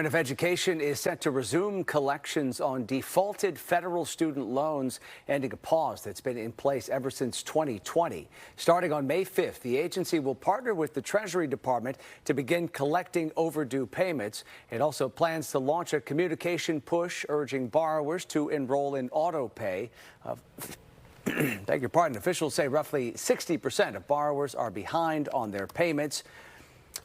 Of Education is set to resume collections on defaulted federal student loans, ending a pause that's been in place ever since 2020. Starting on May 5th, the agency will partner with the Treasury Department to begin collecting overdue payments. It also plans to launch a communication push urging borrowers to enroll in auto pay. Beg your pardon. Officials say roughly 60% of borrowers are behind on their payments.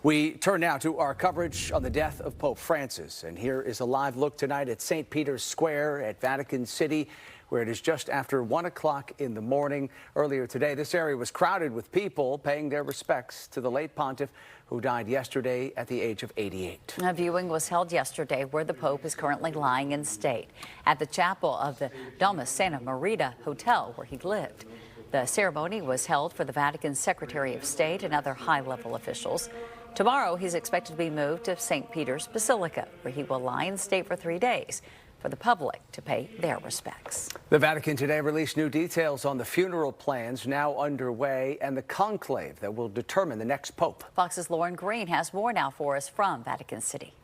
We turn now to our coverage on the death of Pope Francis. And here is a live look tonight at St. Peter's Square at Vatican City, where it is just after 1 o'clock in the morning. Earlier today, this area was crowded with people paying their respects to the late pontiff who died yesterday at the age of 88. A viewing was held yesterday where the Pope is currently lying in state at the chapel of the Domus Santa Marita Hotel where he lived. The ceremony was held for the Vatican Secretary of State and other high-level officials. Tomorrow, he's expected to be moved to St. Peter's Basilica, where he will lie in state for 3 days for the public to pay their respects. The Vatican today released new details on the funeral plans now underway and the conclave that will determine the next pope. Fox's Lauren Green has more now for us from Vatican City.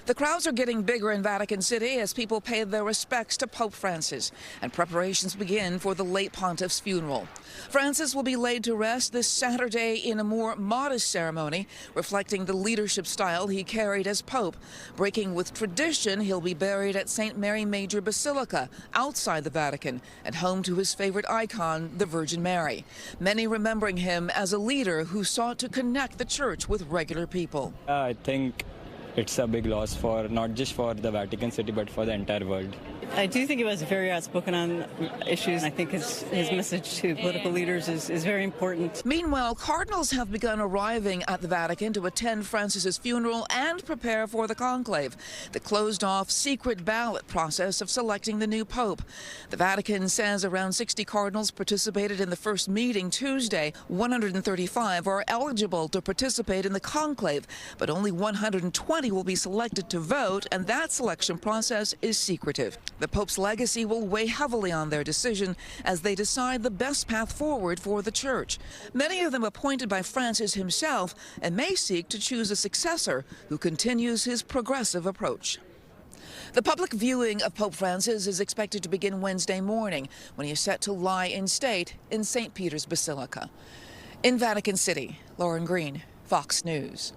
The crowds are getting bigger in Vatican City as people pay their respects to Pope Francis, and preparations begin for the late pontiff's funeral. Francis will be laid to rest this Saturday in a more modest ceremony, reflecting the leadership style he carried as Pope. Breaking with tradition, he'll be buried at St. Mary Major Basilica, outside the Vatican, and home to his favorite icon, the Virgin Mary. Many remembering him as a leader who sought to connect the church with regular people. I think it's a big loss for not just for the Vatican City, but for the entire world. I do think he was very outspoken on issues. I think his message to political leaders is very important. Meanwhile, cardinals have begun arriving at the Vatican to attend Francis's funeral and prepare for the conclave, the closed-off secret ballot process of selecting the new pope. The Vatican says around 60 cardinals participated in the first meeting Tuesday. 135 are eligible to participate in the conclave, but only 120 will be selected to vote, and that selection process is secretive. The Pope's legacy will weigh heavily on their decision as they decide the best path forward for the church. Many of them appointed by Francis himself, and may seek to choose a successor who continues his progressive approach. The public viewing of Pope Francis is expected to begin Wednesday morning, when he is set to lie in state in St. Peter's Basilica. In Vatican City, Lauren Green, Fox News.